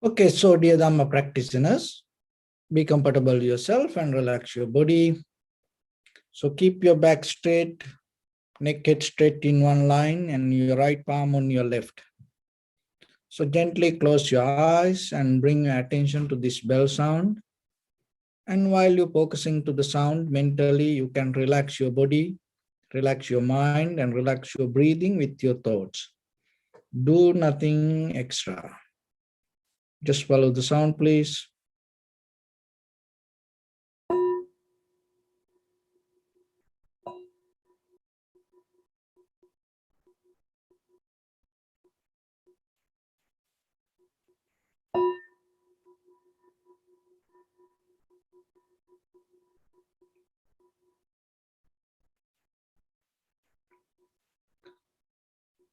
Okay, so dear Dhamma practitioners, be comfortable yourself and relax your body. So keep your back straight, neck head straight in one line and your right palm on your left. So gently close your eyes and bring your attention to this bell sound. And while you're focusing to the sound, mentally you can relax your body, relax your mind and relax your breathing with your thoughts. Do nothing extra. Just follow the sound, please.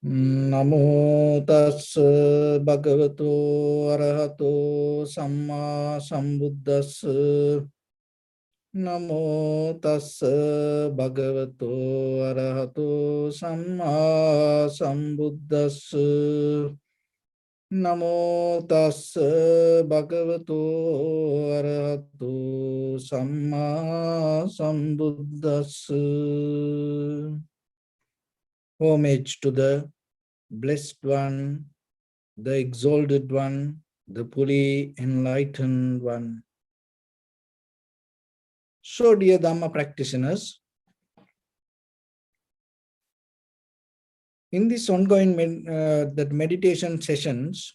Namo tassa bhagavato arahato samma sambuddhassa. Namo tassa bhagavato arahato samma sambuddhassa. Namo tassa bhagavato arahato samma sambuddhassa. Homage to the Blessed One, the Exalted One, the fully enlightened One. So, dear Dhamma practitioners, in this ongoing meditation sessions,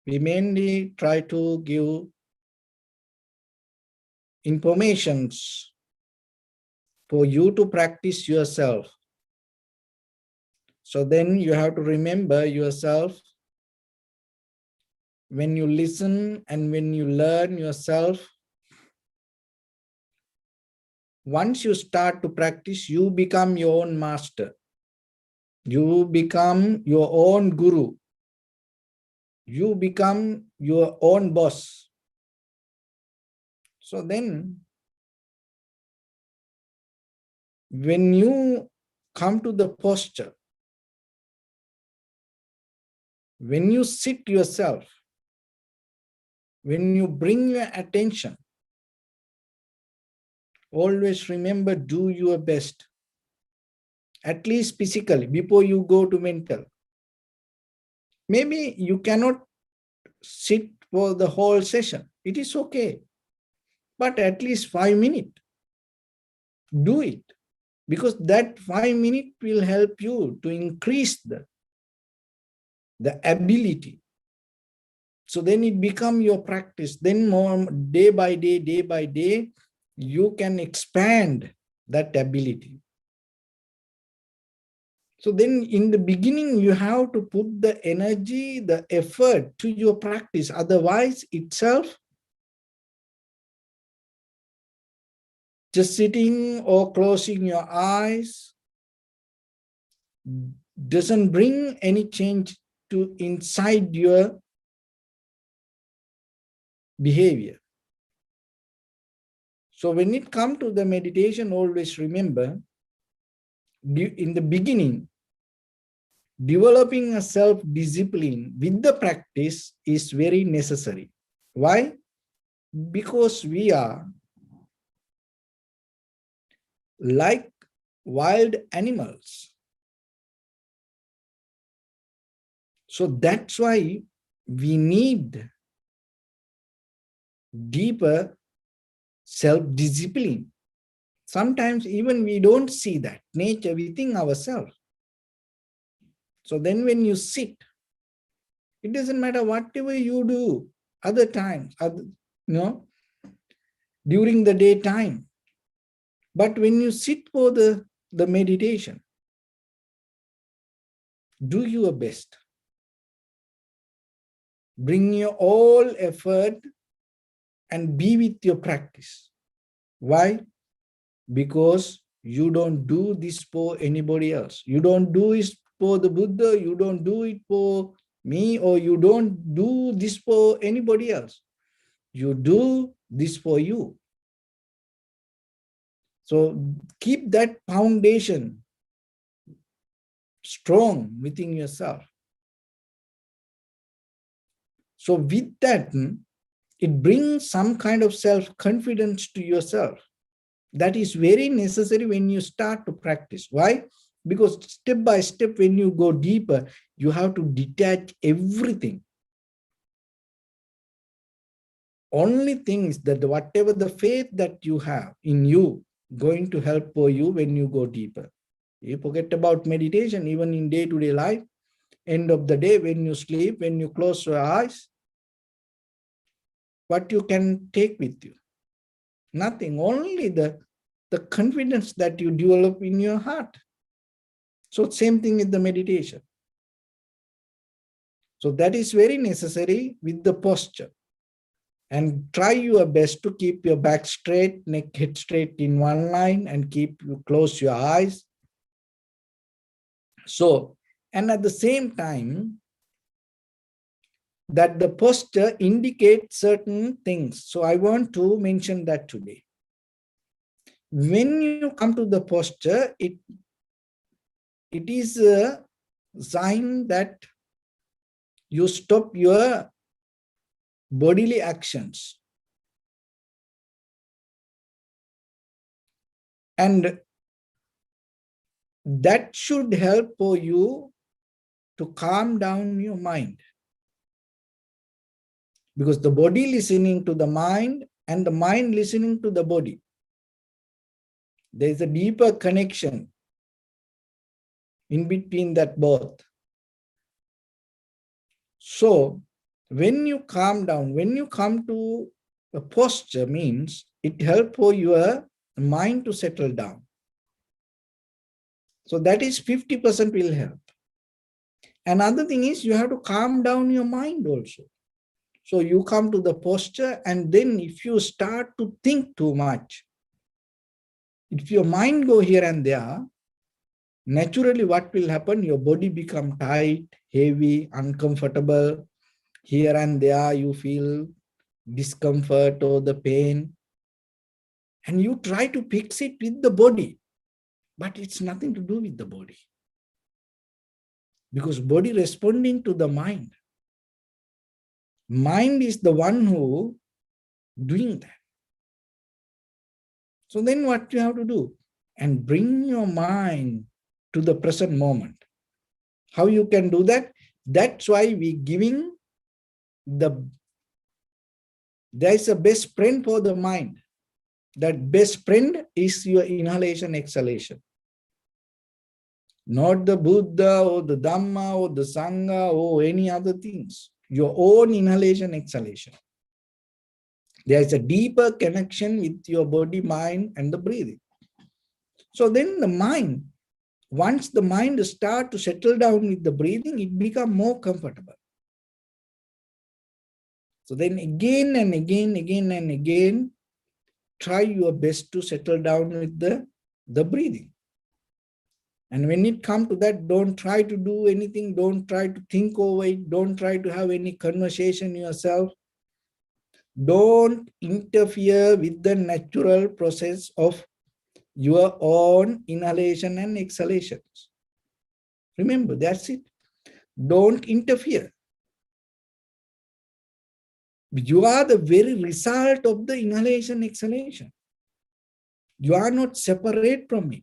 we mainly try to give informations for you to practice yourself. So then you have to remember yourself when you listen and when you learn yourself. Once you start to practice, you become your own master. You become your own guru. You become your own boss. So then, when you come to the posture, when you sit yourself, when you bring your attention, always remember, do your best. At least physically, before you go to mental. Maybe you cannot sit for the whole session. It is okay. But at least 5 minutes, do it. Because that 5 minutes will help you to increase the ability. So then it becomes your practice. Then more day by day, you can expand that ability. So then in the beginning, you have to put the energy, the effort to your practice. Otherwise, itself, just sitting or closing your eyes doesn't bring any change to inside your behavior. So when it comes to the meditation, always remember, in the beginning, developing a self-discipline with the practice is very necessary. Why? Because we are like wild animals. So that's why we need deeper self-discipline. Sometimes even we don't see that nature within ourselves. So then when you sit, it doesn't matter whatever you do, other times, during the daytime. But when you sit for the meditation, do your best. Bring your all effort and be with your practice. Why? Because you don't do this for anybody else. You don't do it for the Buddha, you don't do it for me, or you don't do this for anybody else. You do this for you. So keep that foundation strong within yourself. So with that, it brings some kind of self-confidence to yourself. That is very necessary when you start to practice. Why? Because step by step, when you go deeper, you have to detach everything. Only thing is that whatever the faith that you have in you, going to help for you when you go deeper. You forget about meditation, even in day-to-day life. End of the day, when you sleep, when you close your eyes, what you can take with you? Nothing, only the confidence that you develop in your heart. So same thing with the meditation. So that is very necessary with the posture. And try your best to keep your back straight, neck head straight in one line, and close your eyes. So, and at the same time, that the posture indicates certain things. So I want to mention that today. When you come to the posture, it is a sign that you stop your bodily actions. And that should help for you to calm down your mind. Because the body listening to the mind and the mind listening to the body. There is a deeper connection in between that both. So when you calm down, when you come to a posture, means it helps for your mind to settle down. So that is 50% will help. Another thing is you have to calm down your mind also. So you come to the posture, and then if you start to think too much, if your mind go here and there, naturally what will happen? Your body become tight, heavy, uncomfortable. Here and there you feel discomfort or the pain. And you try to fix it with the body. But it's nothing to do with the body. Because body responding to the mind. Mind is the one who doing that. So then what you have to do? And bring your mind to the present moment. How you can do that? That's why we giving there is a best friend for the mind. That best friend is your inhalation, exhalation. Not the Buddha or the Dhamma or the Sangha or any other things. Your own inhalation, exhalation. There is a deeper connection with your body, mind, and the breathing. So then the mind, once the mind starts to settle down with the breathing, it becomes more comfortable. So then again and again, try your best to settle down with the breathing. And when it comes to that, don't try to do anything. Don't try to think over it. Don't try to have any conversation yourself. Don't interfere with the natural process of your own inhalation and exhalations. Remember, that's it. Don't interfere. You are the very result of the inhalation, exhalation. You are not separate from it.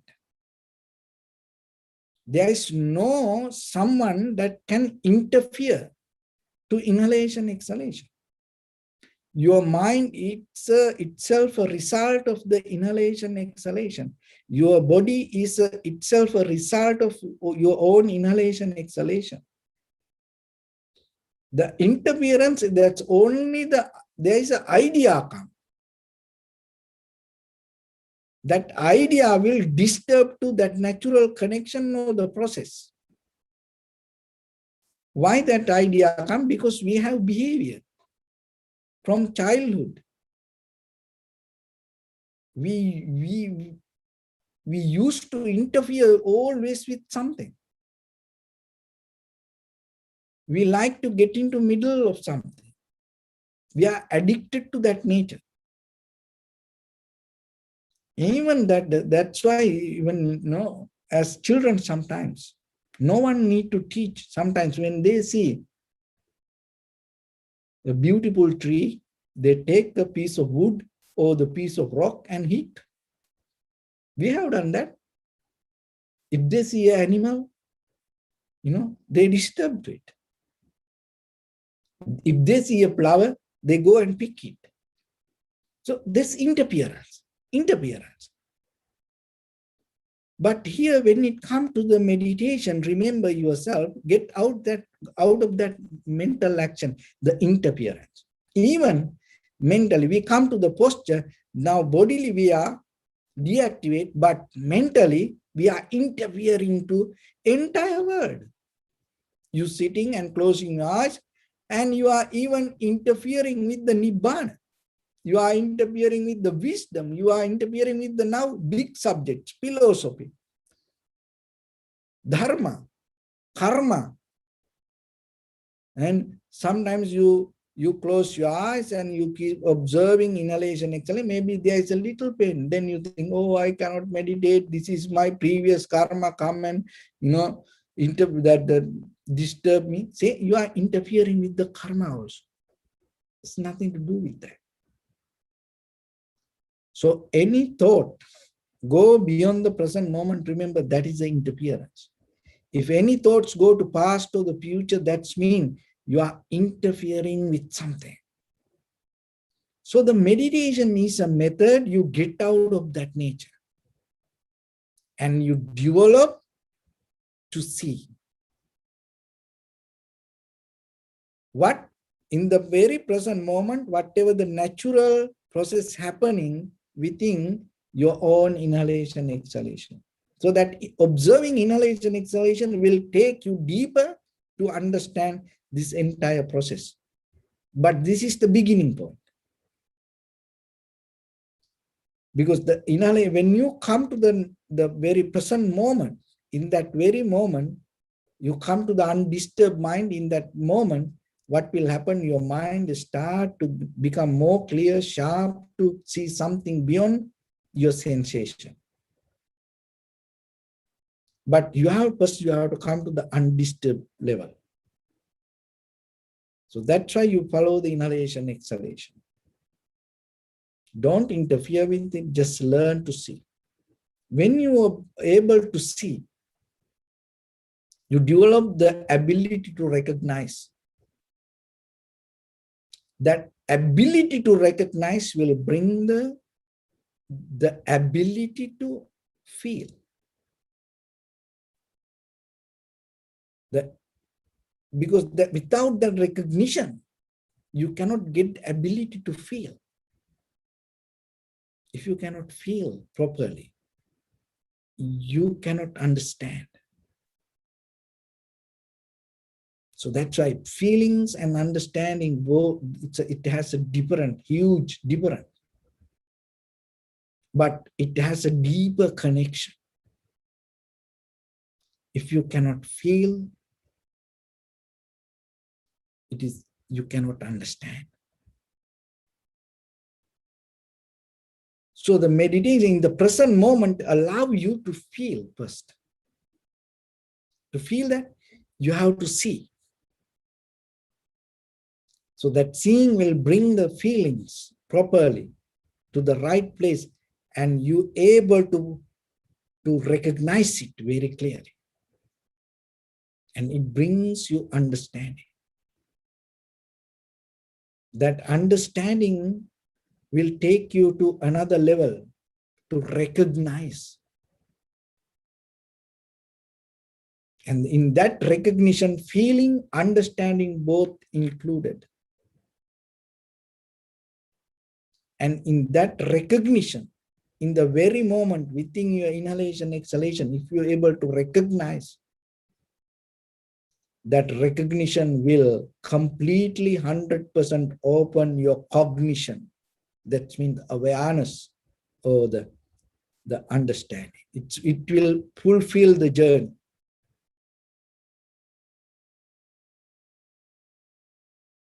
There is no someone that can interfere to inhalation, exhalation. Your mind is itself a result of the inhalation, exhalation. Your body is itself a result of your own inhalation, exhalation. The interference, that's only there is an idea come. That idea will disturb to that natural connection or the process. Why that idea come? Because we have behavior from childhood. We used to interfere always with something. We like to get into middle of something. We are addicted to that nature. Even that's why even as children sometimes, no one need to teach. Sometimes when they see a beautiful tree, they take the piece of wood or the piece of rock and hit. We have done that. If they see an animal, they disturb to it. If they see a flower, they go and pick it. So this interference. But here, when it comes to the meditation, remember yourself, get out of that mental action, the interference. Even mentally, we come to the posture, now bodily we are deactivate, but mentally we are interfering to entire world. You sitting and closing your eyes, and you are even interfering with the Nibbana. You are interfering with the wisdom. You are interfering with the now big subjects, philosophy, dharma, karma. And sometimes you close your eyes and you keep observing inhalation, exhalation. Maybe there is a little pain. Then you think, oh, I cannot meditate. This is my previous karma come and, that disturb me. Say you are interfering with the karma also. It's nothing to do with that. So any thought, go beyond the present moment. Remember, that is the interference. If any thoughts go to past or the future, that's mean you are interfering with something. So the meditation is a method you get out of that nature and you develop to see what in the very present moment, whatever the natural process happening within your own inhalation, exhalation. So that observing inhalation, exhalation will take you deeper to understand this entire process. But this is the beginning point. Because the inhalation, when you come to the very present moment, in that very moment, you come to the undisturbed mind. In that moment, what will happen? Your mind start to become more clear, sharp, to see something beyond your sensation. But first you have to come to the undisturbed level. So that's why you follow the inhalation, exhalation. Don't interfere with it, just learn to see. When you are able to see, you develop the ability to recognize. That ability to recognize will bring the ability to feel. Because without that recognition, you cannot get ability to feel. If you cannot feel properly, you cannot understand. So that's why feelings and understanding, it has a huge difference. But it has a deeper connection. If you cannot feel, you cannot understand. So the meditation in the present moment allow you to feel first. To feel that, you have to see. So that seeing will bring the feelings properly to the right place, and you able to recognize it very clearly. And it brings you understanding. That understanding will take you to another level to recognize. And in that recognition, feeling, understanding both included. And in that recognition, in the very moment within your inhalation, exhalation, if you're able to recognize, that recognition will completely 100% open your cognition. That means awareness or the understanding. It will fulfill the journey.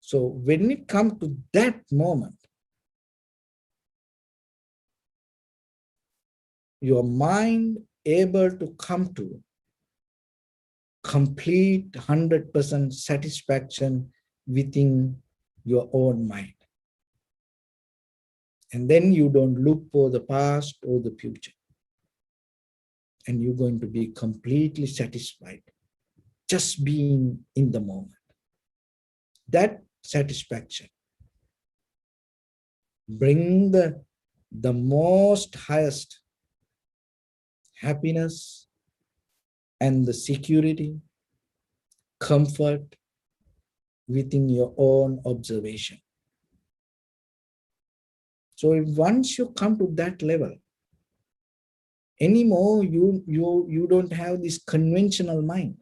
So when it comes to that moment, your mind able to come to complete 100% satisfaction within your own mind. And then you don't look for the past or the future. And you're going to be completely satisfied just being in the moment. That satisfaction bring the most highest happiness and the security, comfort within your own observation. So if once you come to that level, anymore you don't have this conventional mind.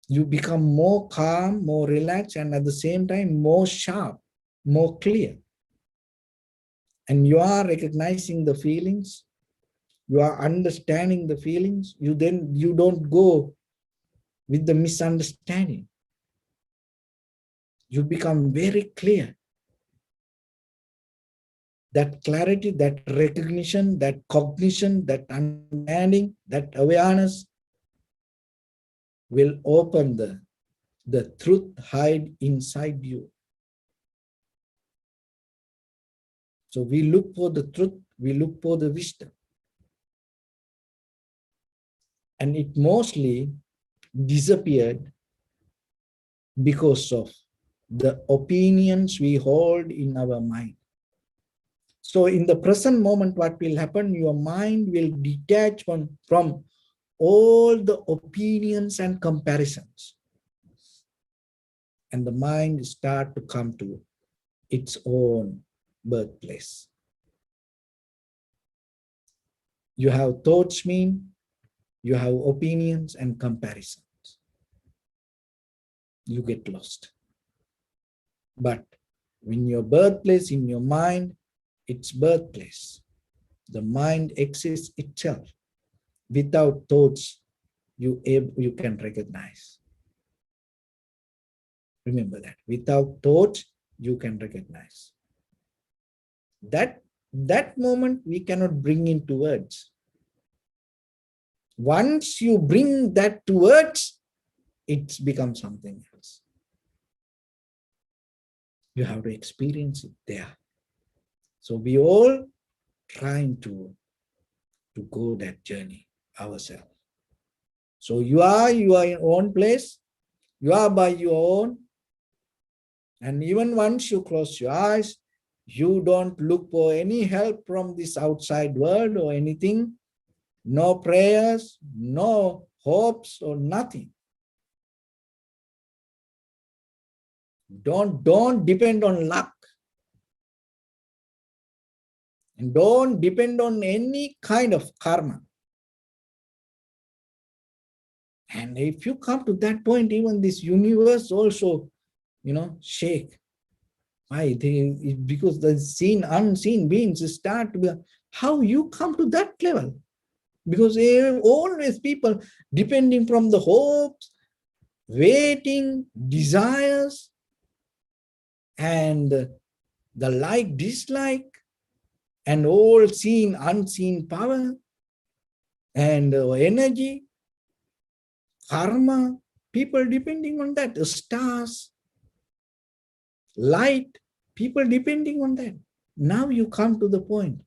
You become more calm, more relaxed, and at the same time more sharp, more clear. And you are recognizing the feelings, you are understanding the feelings, you don't go with the misunderstanding. You become very clear. That clarity, that recognition, that cognition, that understanding, that awareness will open the truth hide inside you. So we look for the truth, we look for the wisdom. And it mostly disappeared because of the opinions we hold in our mind. So in the present moment, what will happen? Your mind will detach from all the opinions and comparisons. And the mind start to come to its own birthplace. You have thoughts mean, you have opinions and comparisons. You get lost. But when your birthplace in your mind, its birthplace, the mind exists itself. Without thoughts, you can recognize. Remember that. Without thoughts, you can recognize. That moment we cannot bring into words. Once you bring that to words, it becomes something else. You have to experience it there. So we all trying to go that journey ourselves. So you are in your own place, you are by your own, and even once you close your eyes, you don't look for any help from this outside world or anything, no prayers, no hopes or nothing. Don't depend on luck. And don't depend on any kind of karma. And if you come to that point, even this universe also, shake. Why? Because the seen, unseen beings start to be, how you come to that level? Because always people depending from the hopes, waiting, desires, and the like, dislike, and all seen, unseen power, and energy, karma, people depending on that, the stars, light, people depending on that. Now you come to the point,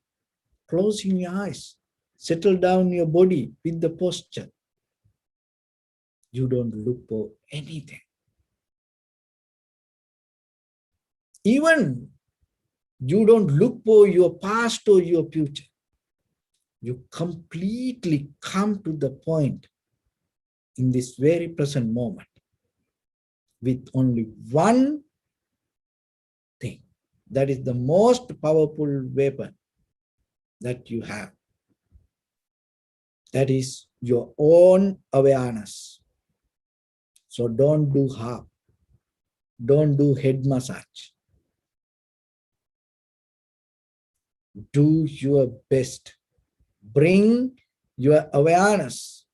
closing your eyes, settle down your body with the posture. You don't look for anything. Even you don't look for your past or your future. You completely come to the point in this very present moment with only one thing. That is the most powerful weapon that you have. That is your own awareness. So don't do harm. Don't do head massage. Do your best. Bring your awareness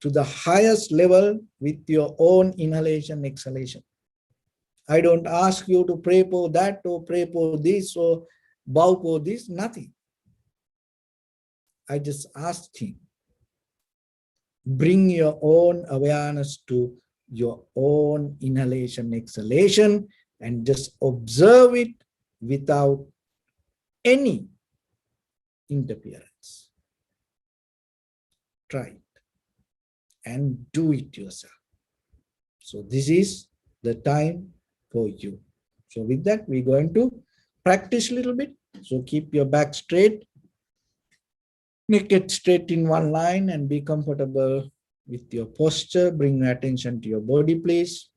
to the highest level with your own inhalation, exhalation. I don't ask you to pray for that or pray for this or bow for this, nothing. I just asked him, bring your own awareness to your own inhalation, exhalation, and just observe it without any interference. Try it and do it yourself. So this is the time for you. So with that, we're going to practice a little bit. So keep your back straight, neck it straight in one line, and be comfortable with your posture. Bring your attention to your body, please.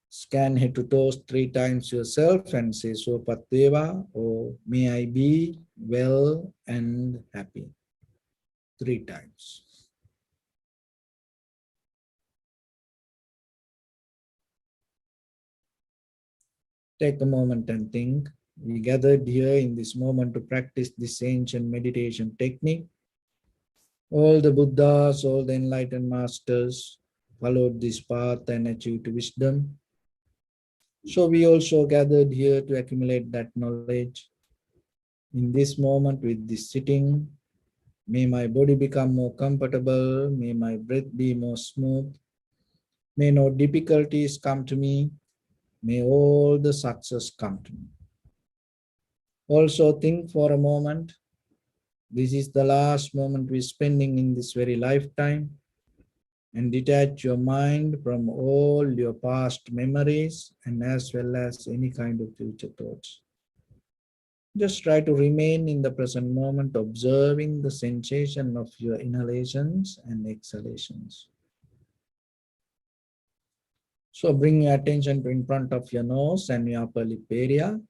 Scan head to toes 3 times yourself and say Sopatdeva, or may I be well and happy. 3 times. Take a moment and think. We gathered here in this moment to practice this ancient meditation technique. All the Buddhas, all the enlightened masters followed this path and achieved wisdom. So we also gathered here to accumulate that knowledge. In this moment with this sitting, may my body become more comfortable, may my breath be more smooth, may no difficulties come to me, may all the success come to me. Also think for a moment, this is the last moment we're spending in this very lifetime, and detach your mind from all your past memories and as well as any kind of future thoughts. Just try to remain in the present moment, observing the sensation of your inhalations and exhalations. So bring your attention to in front of your nose and your upper lip area.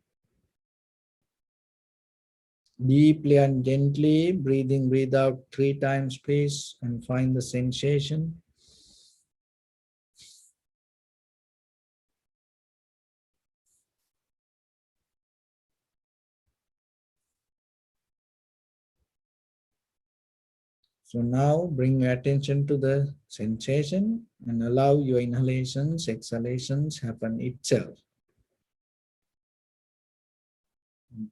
Deeply and gently breathe out 3 times, please, and find the sensation. So now bring your attention to the sensation and allow your inhalations, exhalations happen itself.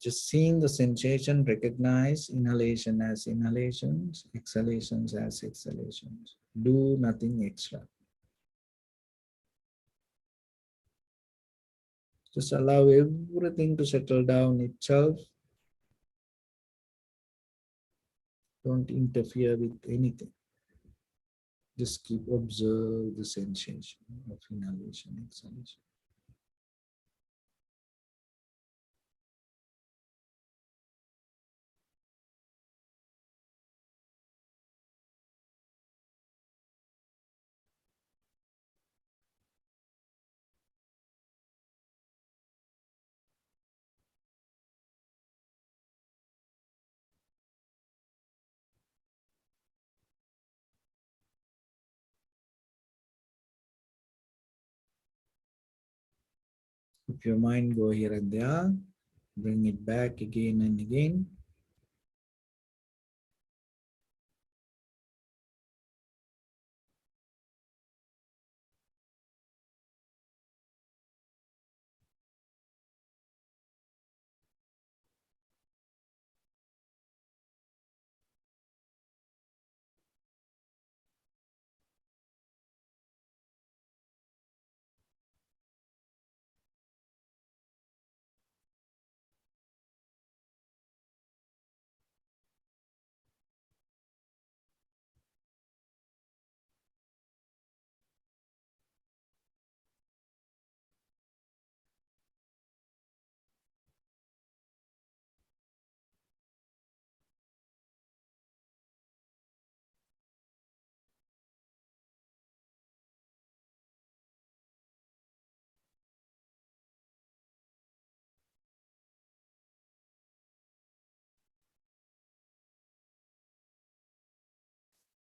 Just seeing the sensation, recognize inhalation as inhalations, exhalations as exhalations. Do nothing extra. Just allow everything to settle down itself. Don't interfere with anything. Just keep observe the sensation of inhalation, exhalation. If your mind go here and there, bring it back again and again.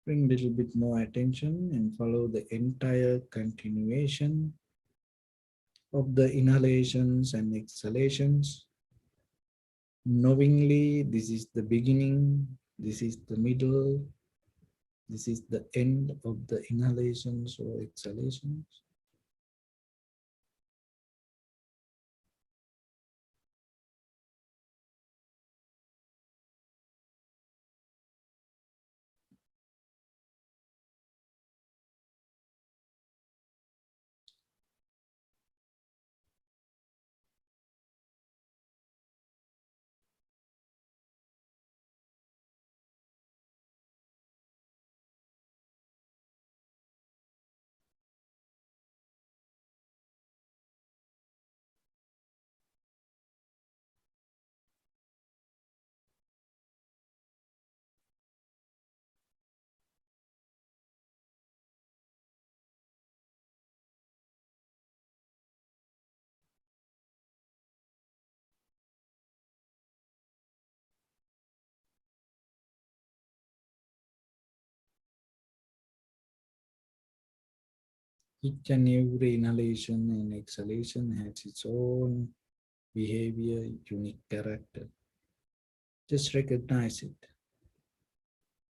Bring a little bit more attention and follow the entire continuation of the inhalations and exhalations. Knowingly, this is the beginning, this is the middle, this is the end of the inhalations or exhalations. Each and every inhalation and exhalation has its own behavior, unique character. Just recognize it.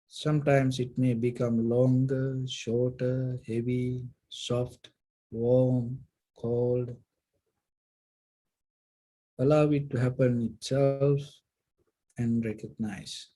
Sometimes it may become longer, shorter, heavy, soft, warm, cold. Allow it to happen itself and recognize.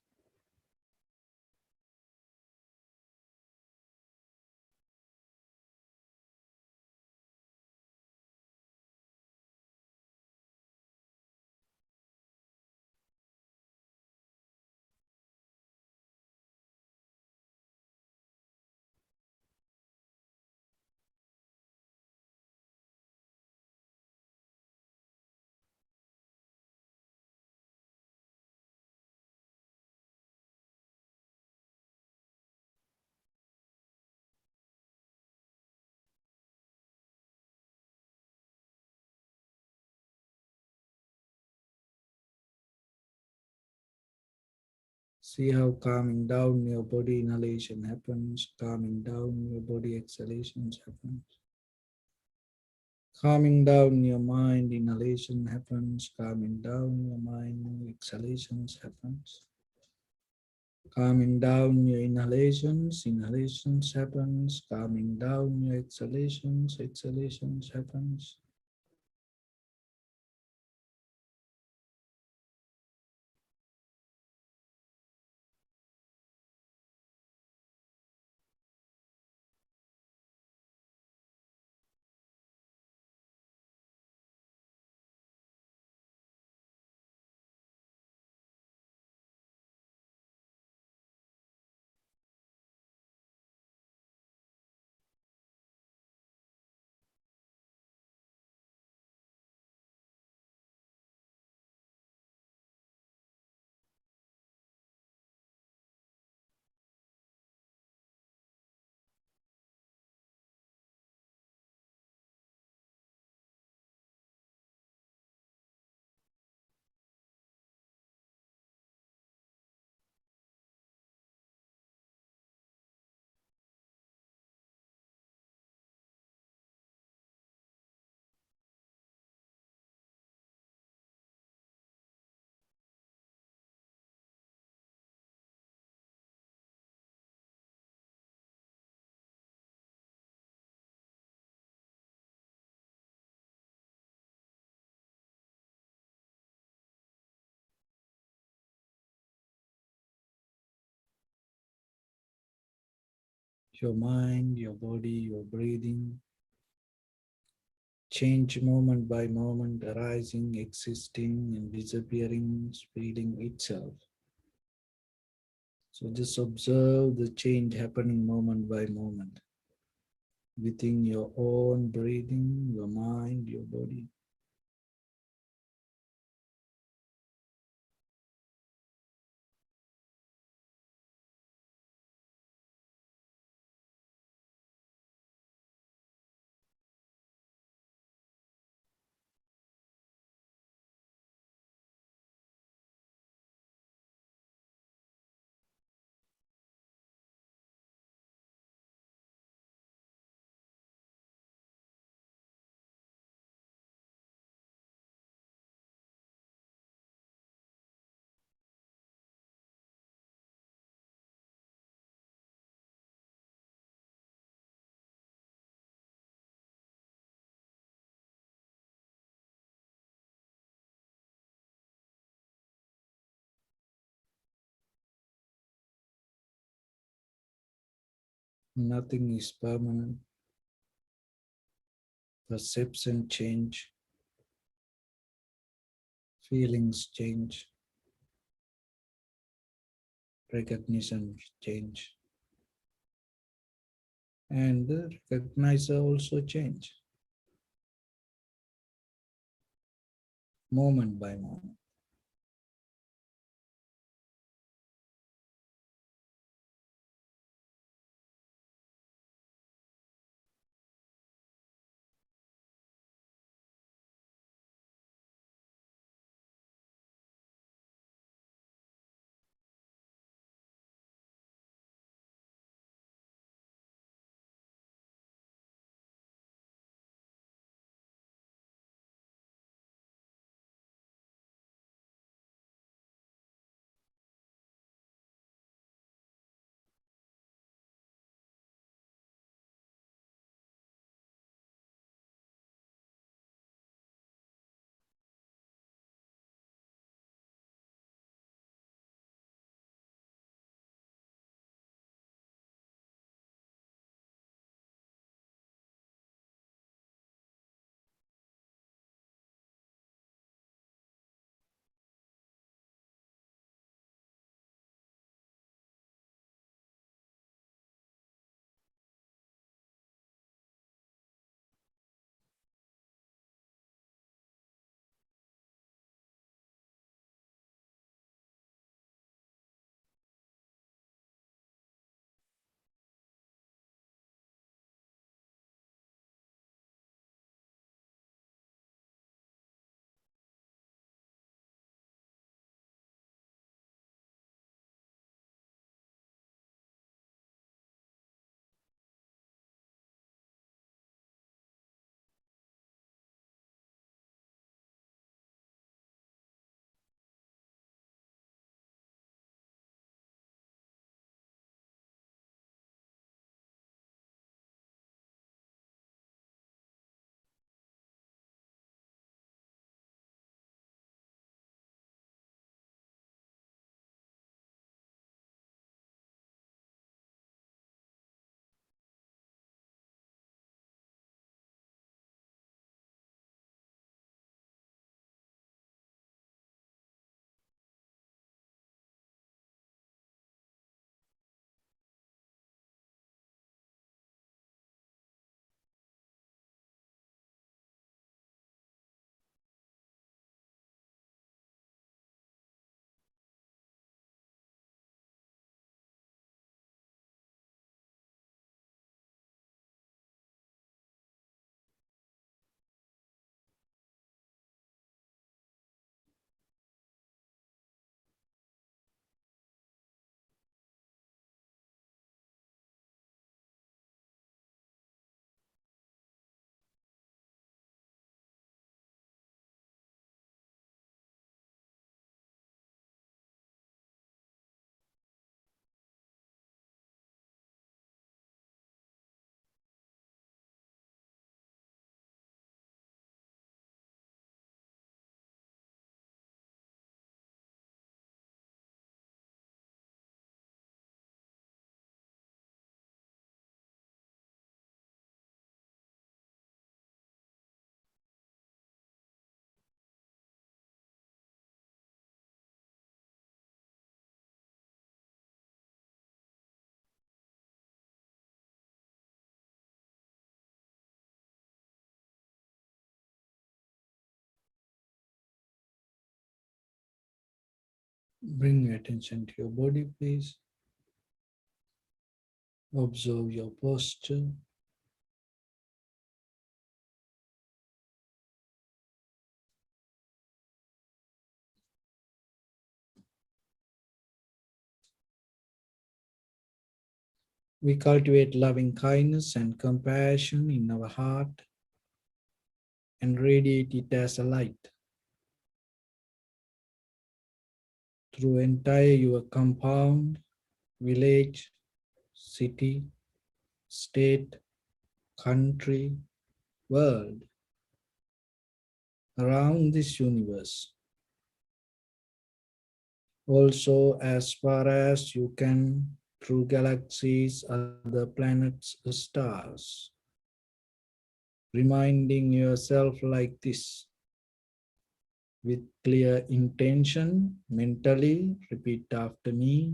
See how calming down your body inhalation happens, calming down your body exhalations happens. Calming down your mind, inhalation happens. Calming down your mind, exhalations happens. Calming down your inhalations, inhalations happens. Calming down your exhalations, exhalations happens. Your mind, your body, your breathing change moment by moment, arising, existing, and disappearing, speeding itself. So just observe the change happening moment by moment within your own breathing, your mind, your body. Nothing is permanent. Perception change, feelings change, recognition change, and the recognizer also change, moment by moment. Bring your attention to your body, please. Observe your posture. We cultivate loving kindness and compassion in our heart and radiate it as a light through entire your compound, village, city, state, country, world, around this universe. Also, as far as you can, through galaxies, other planets, stars, reminding yourself like this with clear intention, mentally, repeat after me.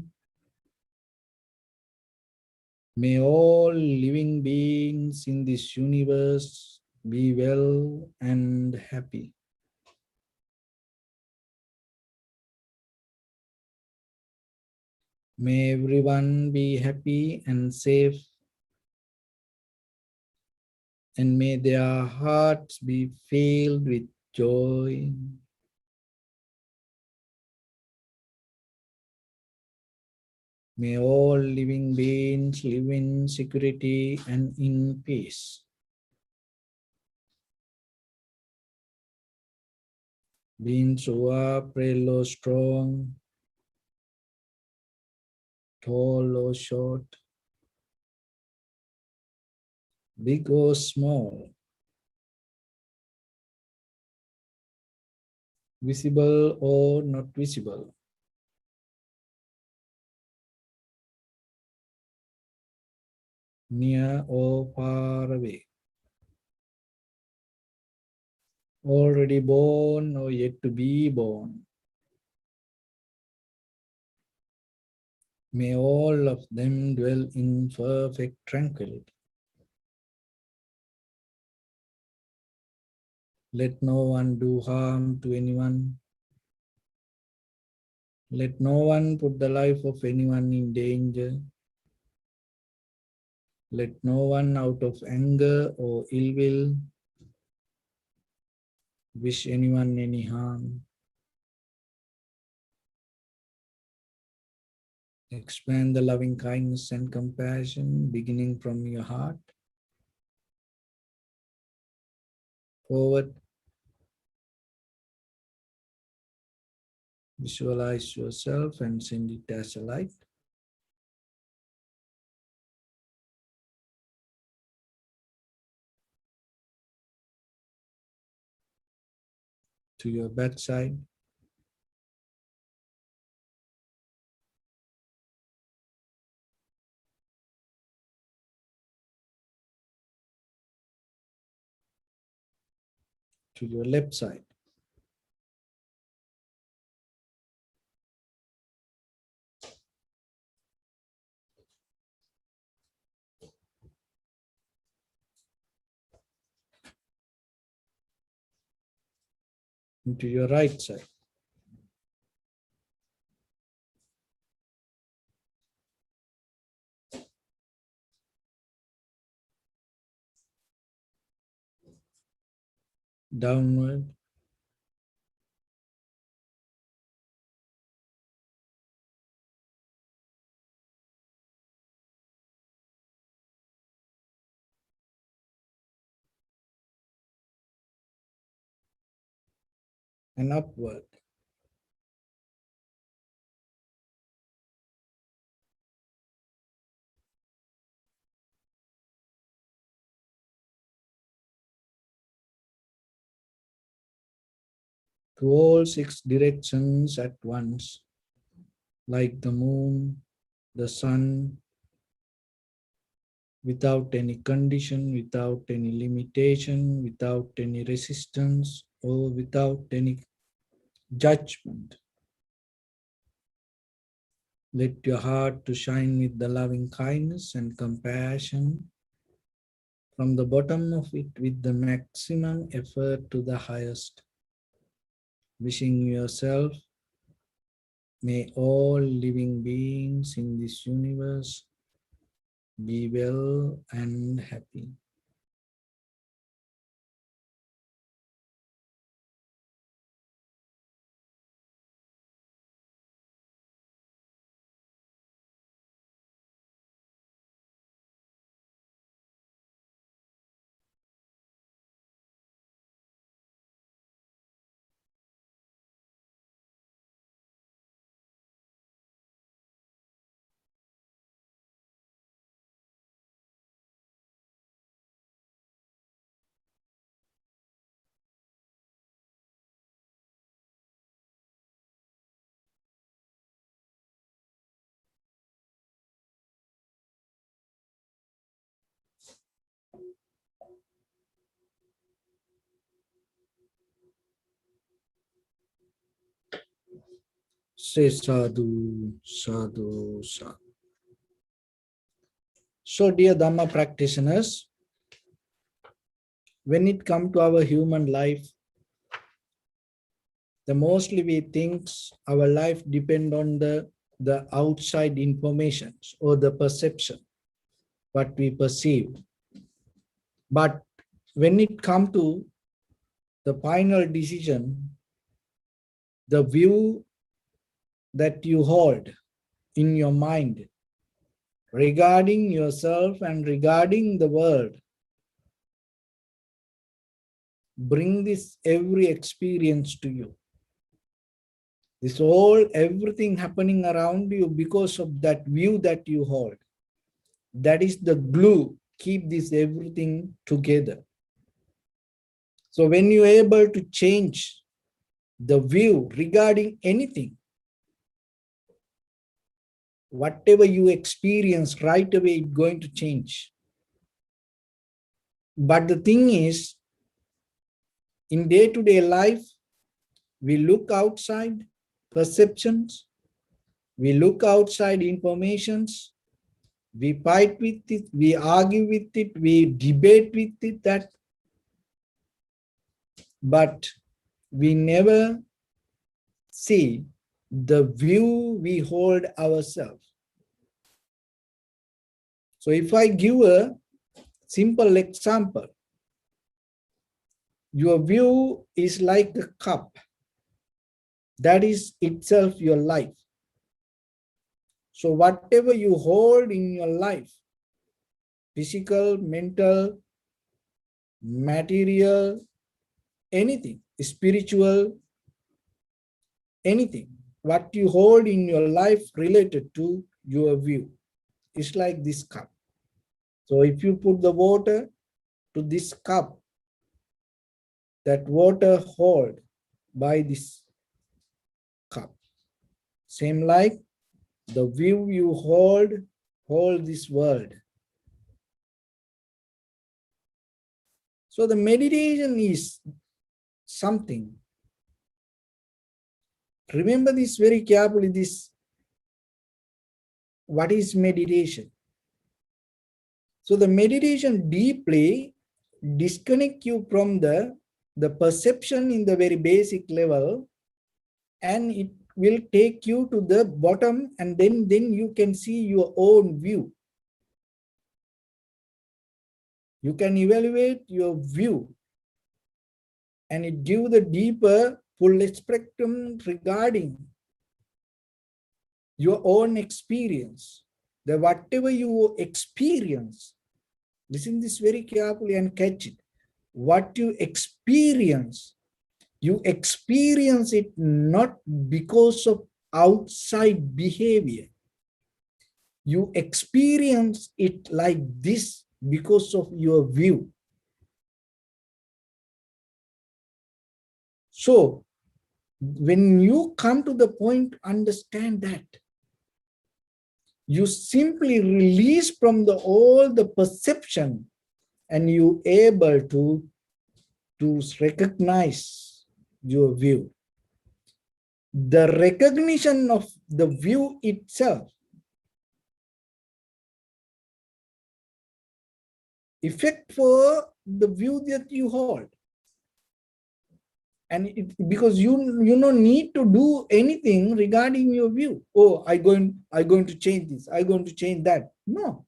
May all living beings in this universe be well and happy. May everyone be happy and safe, and may their hearts be filled with joy. May all living beings live in security and in peace. Beings who are frail or strong, tall or short, big or small, visible or not visible, near or far away, already born or yet to be born. May all of them dwell in perfect tranquility. Let no one do harm to anyone. Let no one put the life of anyone in danger. Let no one out of anger or ill will wish anyone any harm. Expand the loving kindness and compassion beginning from your heart forward. Visualize yourself and send it as a light to your backside, to your left side, and to your right side. Downward, and upward. To all six directions at once, like the moon, the sun, without any condition, without any limitation, without any resistance, or without any judgment. Let your heart to shine with the loving kindness and compassion from the bottom of it with the maximum effort to the highest. Wishing yourself May all living beings in this universe be well and happy. Say sadhu, sadhu, sadhu. So, dear Dhamma practitioners, when it comes to our human life, the mostly we think our life depend on the outside informations or the perception, what we perceive. But when it comes to the final decision, the view that you hold in your mind regarding yourself and regarding the world, bring this every experience to you. This all, everything happening around you because of that view that you hold. That is the glue, keep this everything together. So when you're able to change the view regarding anything, whatever you experience right away, it's going to change. But the thing is, in day-to-day life, we look outside perceptions, we look outside informations, we fight with it, we argue with it, we debate with it, that, but we never see the view we hold ourselves. So if I give a simple example, your view is like a cup. That is itself your life. So whatever you hold in your life, physical, mental, material, anything, spiritual, anything, what you hold in your life related to your view is like this cup. So if you put the water to this cup, that water hold by this cup. Same like the view you hold this world. So the meditation is something. Remember this very carefully, this, what is meditation? So the meditation deeply disconnect you from the perception in the very basic level, and it will take you to the bottom, and then you can see your own view. You can evaluate your view, and it gives the deeper full spectrum regarding your own experience. That whatever you experience, listen this very carefully and catch it. What you experience it not because of outside behavior. You experience it like this because of your view. So when you come to the point, understand that you simply release from all the perception, and you able to recognize your view. The recognition of the view itself effect for the view that you hold. And because you don't need to do anything regarding your view. Oh, I going to change this. I going to change that. No.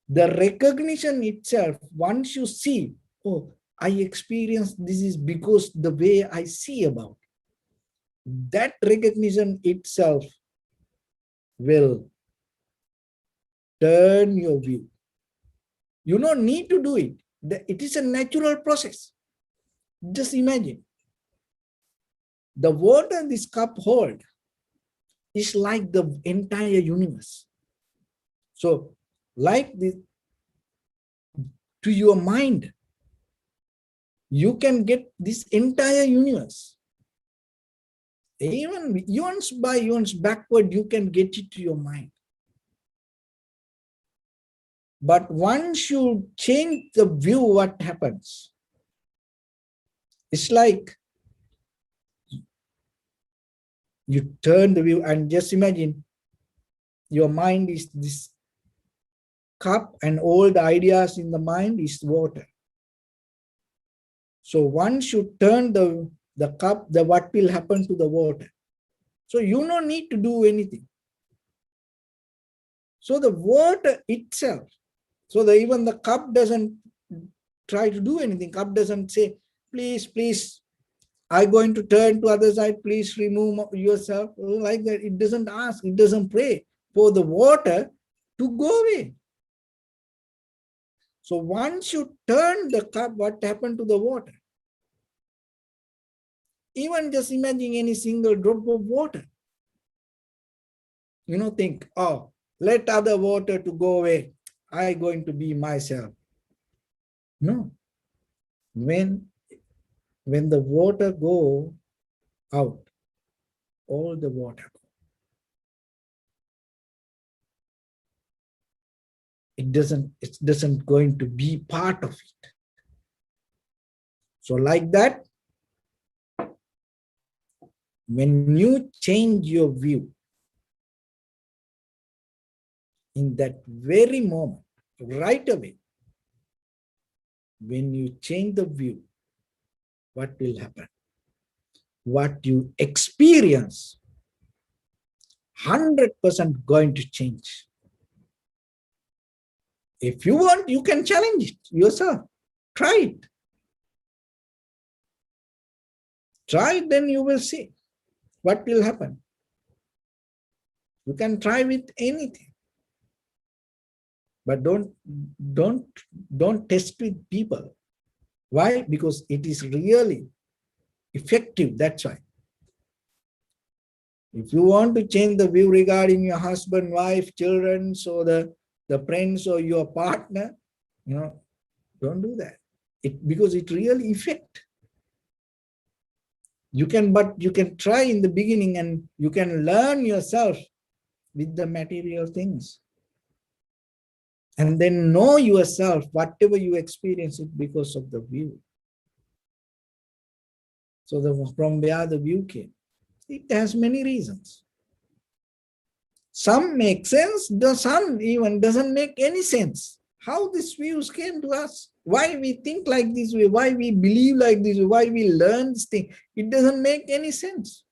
The recognition itself, once you see, oh, I experience this is because the way I see about it. That recognition itself will turn your view. You don't need to do it. It is a natural process. Just imagine the water this cup hold is like the entire universe. So, like this, to your mind, you can get this entire universe. Even once by once backward, you can get it to your mind. But once you change the view, what happens? It's like you turn the view and just imagine your mind is this cup and all the ideas in the mind is water. So once you turn the cup, what will happen to the water? So you don't need to do anything. So the water itself, so even the cup doesn't try to do anything. Cup doesn't say, please, please, I'm going to turn to other side, please remove yourself. Like that, it doesn't ask, it doesn't pray for the water to go away. So once you turn the cup, what happened to the water? Even just imagine any single drop of water. Think, oh, let other water to go away. I'm going to be myself. No. When the water go out, all the water go. It doesn't going to be part of it. So like that, when you change your view, in that very moment, right away, when you change the view, what will happen? What you experience, 100% going to change. If you want, you can challenge it yourself. Try it. Try it, then you will see what will happen. You can try with anything. But don't test with people. Why? Because it is really effective. That's why. If you want to change the view regarding your husband, wife, children, so the friends or your partner, don't do that. Because it really affects. But you can try in the beginning and you can learn yourself with the material things. And then know yourself, whatever you experience it because of the view. So from where the view came, it has many reasons. Some make sense, some even doesn't make any sense. How these views came to us, why we think like this way, why we believe like this way, why we learn this thing, it doesn't make any sense.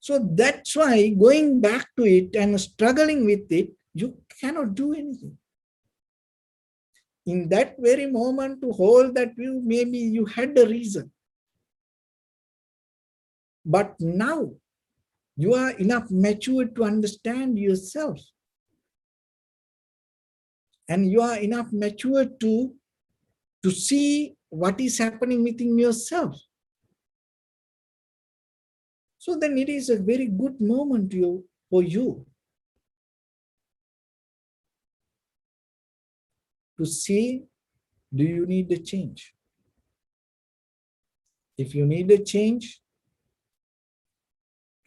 So that's why going back to it and struggling with it, you cannot do anything. In that very moment to hold that view, maybe you had a reason. But now you are enough mature to understand yourself. And you are enough mature to see what is happening within yourself. So then it is a very good moment for you to see, do you need a change? If you need a change,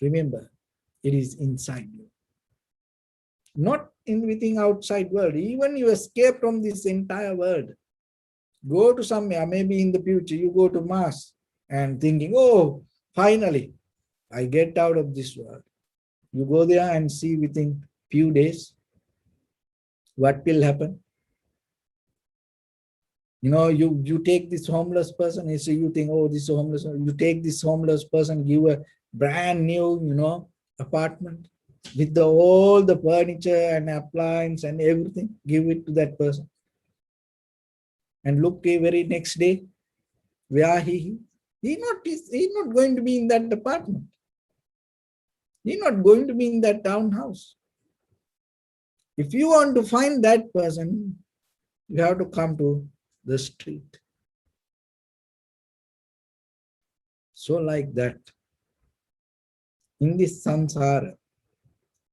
remember, it is inside you. Not within outside world. Even you escape from this entire world. Go to somewhere, maybe in the future, you go to Mars and thinking, oh, finally, I get out of this world. You go there and see within few days, what will happen? You take this homeless person, and so you think, oh, this homeless, you take this homeless person, give a brand new, apartment with all the furniture and appliance and everything, give it to that person. And look, the very next day, where he's not going to be in that apartment. He's not going to be in that townhouse. If you want to find that person, you have to come to the street. So like that, in this samsara,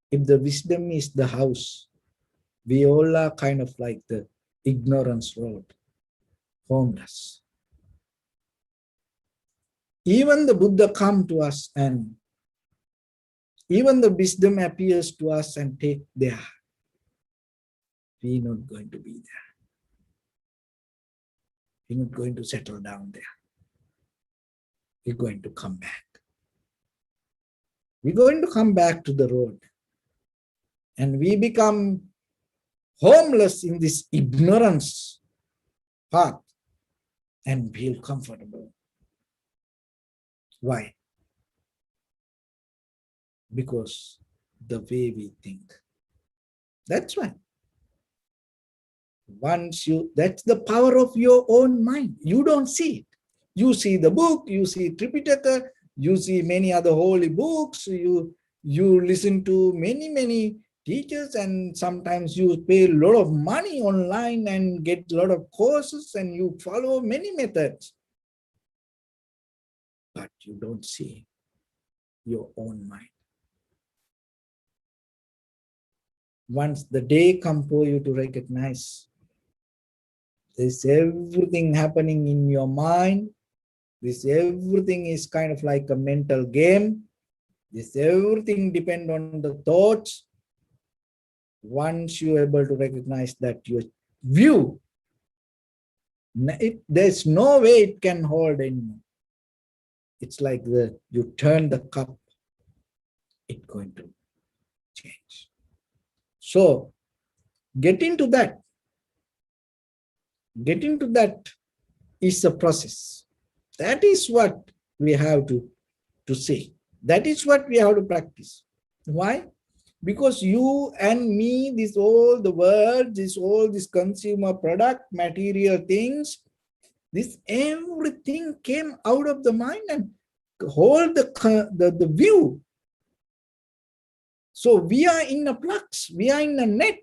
if the wisdom is the house, we all are kind of like the ignorance road, homeless. Even the Buddha come to us, and even the wisdom appears to us and take there. We're not going to be there. We're not going to settle down there. We're going to come back. We're going to come back to the road. And we become homeless in this ignorance path and feel comfortable. Why? Because the way we think. That's why. That's the power of your own mind. You don't see it. You see the book, you see Tripitaka, you see many other holy books, you listen to many teachers, and sometimes you pay a lot of money online and get a lot of courses, and you follow many methods. But you don't see your own mind. Once the day comes for you to recognize this everything happening in your mind, this everything is kind of like a mental game, this everything depends on the thoughts. Once you're able to recognize that your view, there's no way it can hold anymore. It's like you turn the cup, it's going to change. So get into that. Get into that is a process. That is what we have to see. That is what we have to practice. Why? Because you and me, all the world, all this consumer product, material things, this everything came out of the mind and hold the view. So we are in a flux, we are in a net.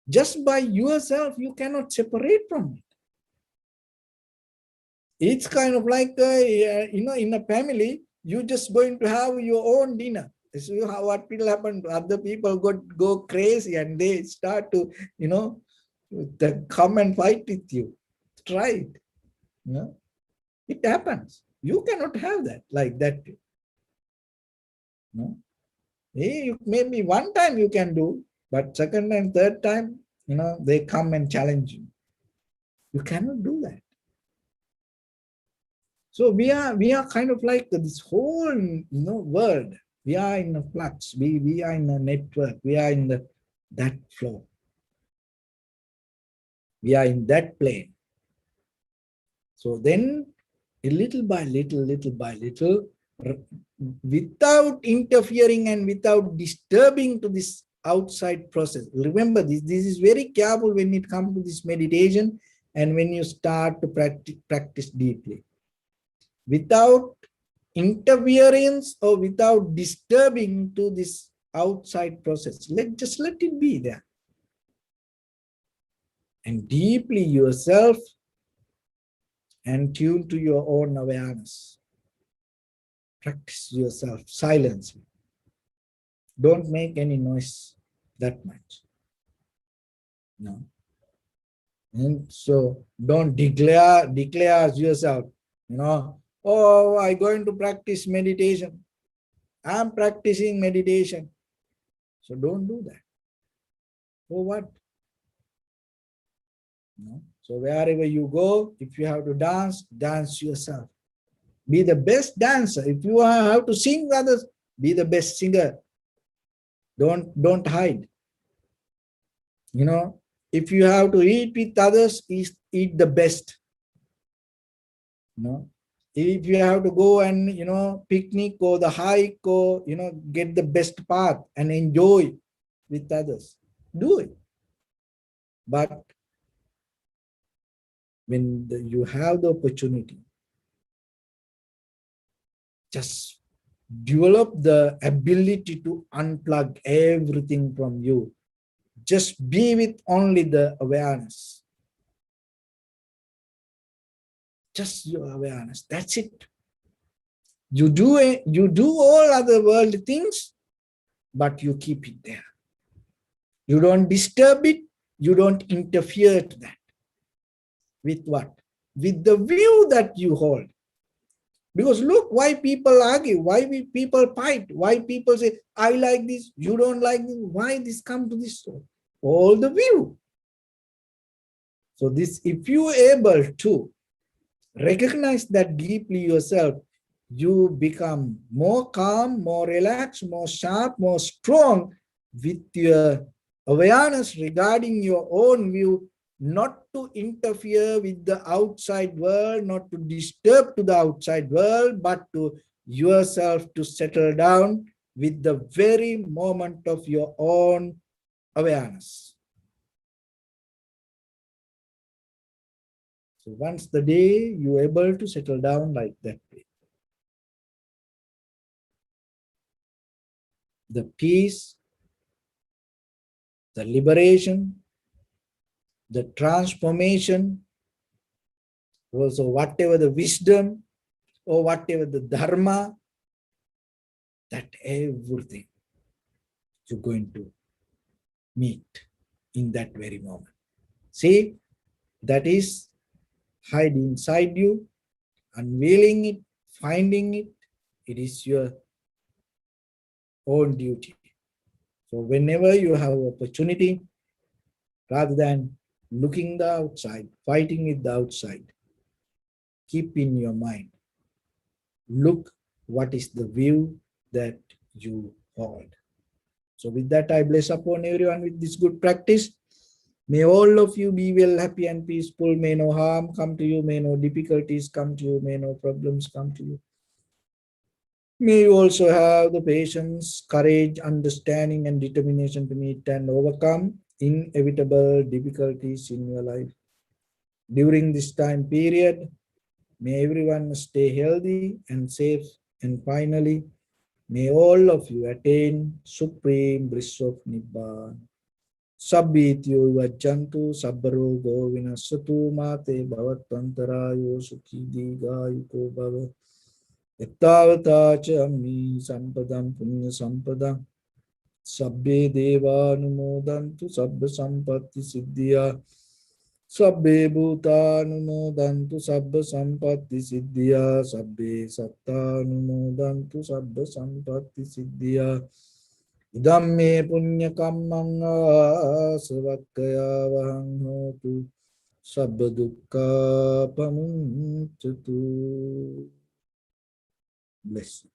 Just by yourself, you cannot separate from it. It's kind of like, in a family, you're just going to have your own dinner. This is what will happen. Other people go crazy and they start to, come and fight with you. Try it. It happens. You cannot have that like that. Maybe one time you can do, but second and third time, they come and challenge you. You cannot do that. So we are kind of like this whole world. We are in a flux. We are in a network. We are in that flow. We are in that plane. So then, little by little, without interfering and without disturbing to this outside process. Remember, this is very careful when it comes to this meditation and when you start to practice deeply. Without interference or without disturbing to this outside process. Just let it be there. And deeply yourself and tune to your own awareness. Practice yourself silently. Don't make any noise that much. No. And so don't declare yourself, oh, I'm going to practice meditation. I'm practicing meditation. So don't do that. For what? No. So wherever you go, if you have to dance yourself. Be the best dancer. If you have to sing others, be the best singer. Don't hide. If you have to eat with others, eat the best. If you have to go and picnic or the hike or get the best path and enjoy with others, do it. But when you have the opportunity, just develop the ability to unplug everything from you. Just be with only the awareness. Just your awareness. That's it. You do all other worldly things, but you keep it there. You don't disturb it. You don't interfere to that. With what? With the view that you hold. Because look, why people argue, why people fight, why people say, I like this, you don't like this, why this come to this? All the view. So this, if you are able to recognize that deeply yourself, you become more calm, more relaxed, more sharp, more strong with your awareness regarding your own view, not to interfere with the outside world, not to disturb to the outside world, but to yourself to settle down with the very moment of your own awareness. So once the day you're able to settle down like that way, the peace, the liberation, the transformation, also whatever the wisdom or whatever the dharma, that everything you're going to meet in that very moment. See, that is hide inside you, unveiling it, finding it. It is your own duty. So whenever you have opportunity, rather than looking the outside, fighting with the outside, keep in your mind, look what is the view that you hold. So with that, I bless upon everyone with this good practice. May all of you be well, happy and peaceful. May no harm come to you. May no difficulties come to you. May no problems come to you. May you also have the patience, courage, understanding, and determination to meet and overcome inevitable difficulties in your life. During this time period, may everyone stay healthy and safe. And finally, may all of you attain supreme bliss of Nibbana. Sabbityo vajjantu sabbarogo vinasatu mate bhavatantarayo sukhi digayuko bhava. Ettavata cha ammi sampadam punya sampadam. Sabbe deva anumodantu sabba sampatti siddhya. Sabbe bhuta anumodantu sabba sampatti siddhya. Sabbe satta anumodantu sabba sampatti siddhya. Idam me punya kammang asavakkaya vahang hotu. Sabba dukkha pamuncatu. Bless you.